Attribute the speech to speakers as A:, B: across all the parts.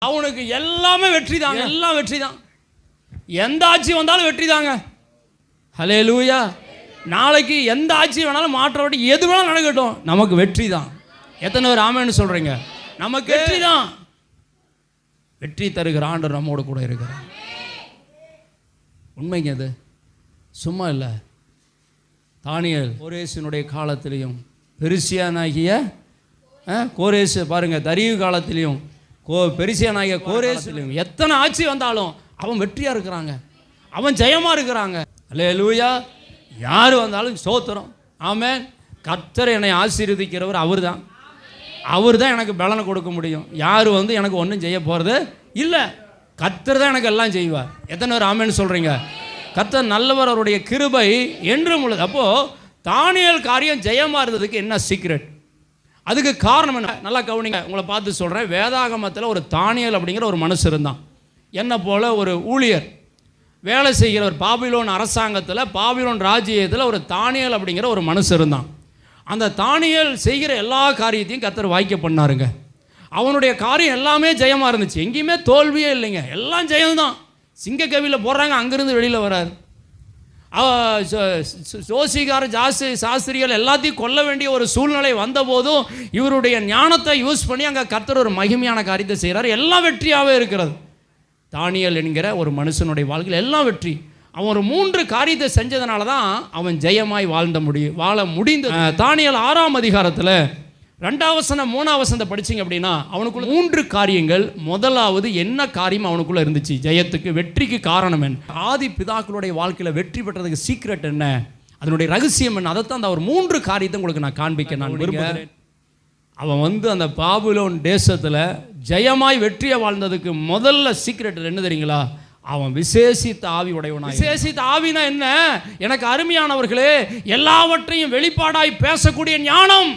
A: அவனுக்கு எல்லாமே வெற்றி தாங்க, எல்லாம் வெற்றி தான். எந்த ஆட்சி வந்தாலும் வெற்றி தாங்க. ஹல்லேலூயா. நாளைக்கு எந்த ஆட்சி வேணாலும் மாற்றப்பட்டு எது வேணாலும் நடக்கட்டும், நமக்கு வெற்றி தான். எத்தனை பேர் ஆமென்னு சொல்கிறீங்க? நமக்கு வெற்றி தான். வெற்றி தருகிற ஆண்டவர் நம்மோடு கூட இருக்கிறார். உண்மைங்க, அது சும்மா இல்லை. தானியேல் கோரேசினுடைய காலத்திலையும் பெருசியானாகிய கோரேசு பாருங்க, தரியு காலத்திலையும் பெருசியானாகிய கோரேசிலையும் எத்தனை ஆட்சி வந்தாலும் அவன் வெற்றியாக இருக்கிறாங்க, அவன் ஜெயமாக இருக்கிறாங்க. அல்லேலூயா. யார் வந்தாலும் ஸ்தோத்திரம். ஆமென். கர்த்தர் என்னை ஆசீர்வதிக்கிறவர் அவர் தான். அவர் தான் எனக்கு பலனை கொடுக்க முடியும். யார் எனக்கு ஒன்றும் செய்ய போகிறது இல்லை. கர்த்தர் தான் எனக்கு எல்லாம் செய்வார். எத்தனை பேர் ஆமென்னு சொல்கிறீங்க? கர்த்தர் நல்லவர், அவருடைய கிருபை என்றும் உள்ளது. அப்போது தானியேல் காரியம் ஜெயமாக இருந்ததுக்கு என்ன சீக்ரெட்? அதுக்கு காரணம் என்ன? நல்லா கவனிங்க, உங்களை பார்த்து சொல்கிறேன். வேதாகமத்தில் ஒரு தானியேல் அப்படிங்கிற ஒரு மனுஷன் இருந்தான். என்ன போல் ஒரு ஊழியர் வேலை செய்கிறவர். பாபிலோன் அரசாங்கத்தில், பாபிலோன் ராஜ்யத்தில் ஒரு தானியேல் அப்படிங்கிற ஒரு மனுஷன் இருந்தான். அந்த தானியேல் செய்கிற எல்லா காரியத்தையும் கர்த்தர் வாய்க்க பண்ணாருங்க. அவனுடைய காரியம் எல்லாமே ஜெயமாக இருந்துச்சு, எங்கேயுமே தோல்வியே இல்லைங்க, எல்லாம் ஜெயம்தான். சிங்கக்கவியில் போடுறாங்க, அங்கேருந்து வெளியில் வராரு. ஜோசிகார சாஸ்திரிகள் எல்லாத்தையும் கொல்ல வேண்டிய ஒரு சூழ்நிலை வந்தபோதும் இவருடைய ஞானத்தை யூஸ் பண்ணி அங்கே கர்த்தர் ஒரு மகிமையான காரியத்தை செய்கிறார். எல்லாம் வெற்றியாகவே இருக்கிறது. தானியேல் என்கிற ஒரு மனுஷனுடைய வாழ்க்கையில் எல்லாம் வெற்றி. அவன் ஒரு 3 காரியத்தை செஞ்சதுனால தான் அவன் ஜெயமாய் வாழ முடிந்தது. தானியேல் 6ஆம் அதிகாரத்தில் 2ஆம் வசனம் 3ஆம் வசனத்தை படிச்சிங்க அப்படின்னா அவனுக்குள்ள 3 காரியங்கள். முதலாவது என்ன காரியம் அவனுக்குள்ளே இருந்துச்சு ஜெயத்துக்கு, வெற்றிக்கு காரணம் என்ன? ஆதி பிதாக்களுடைய வாழ்க்கையில் வெற்றி பெற்றதுக்கு சீக்ரெட் என்ன, அதனுடைய ரகசியம் என்ன? அதைத்தான் அந்த ஒரு 3 காரியத்தை உங்களுக்கு நான் காண்பிக்க நான் விரும்புகிறேன். அவன் அந்த பாபிலோன் தேசத்தில் ஜெயமாய் வெற்றியை வாழ்ந்ததுக்கு முதல்ல சீக்ரெட் என்ன தெரியுங்களா? அவன் விசேஷித்த ஆவி உடையவனாய். விசேஷித்த ஆவினா என்ன? எனக்கு அருமையானவர்களே, எல்லாவற்றையும் வெளிப்பாடாய் பேசக்கூடிய ஞானம்.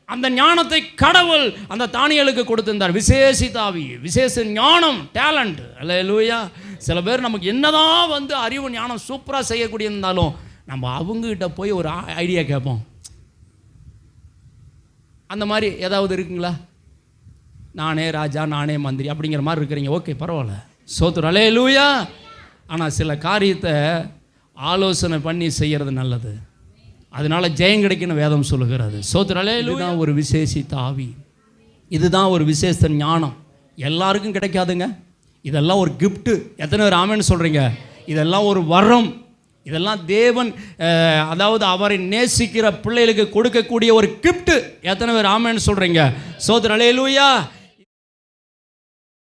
A: அந்த ஞானத்தை கடவுள் அந்த தானியேலுக்கு கொடுத்திருந்தார். விசேஷித்த ஆவி, விசேஷ ஞானம், டேலண்ட். அல்லேலூயா. சில பேர் நமக்கு என்னதான் அறிவு ஞானம் சூப்பராக செய்யக்கூடிய இருந்தாலும் நம்ம அவங்ககிட்ட போய் ஒரு ஐடியா கேட்போம். அந்த மாதிரி ஏதாவது இருக்குங்களா? நானே ராஜா, நானே மந்திரி அப்படிங்கிற மாதிரி இருக்கிறீங்க. ஓகே, பரவாயில்ல, சோத்துரு. அல்லேலூயா. ஆனால் சில காரியத்தை ஆலோசனை பண்ணி செய்கிறது நல்லது. அதனால ஜெயம் கிடைக்குன்னு வேதம் சொல்லுகிறது. சோத்துரு. அல்லேலூயா. ஒரு விசேஷித்த ஆவி, இதுதான் ஒரு விசேஷ ஞானம். எல்லாருக்கும் கிடைக்காதுங்க. இதெல்லாம் ஒரு கிஃப்ட்டு. எத்தனை பேர் ஆமென்னு சொல்கிறீங்க? இதெல்லாம் ஒரு வரம். இதெல்லாம் தேவன், அதாவது அவரை நேசிக்கிற பிள்ளைகளுக்கு கொடுக்கக்கூடிய ஒரு கிஃப்ட்டு. எத்தனை பேர் ஆமென்னு சொல்கிறீங்க? சோத்துரு. அல்லேலூயா.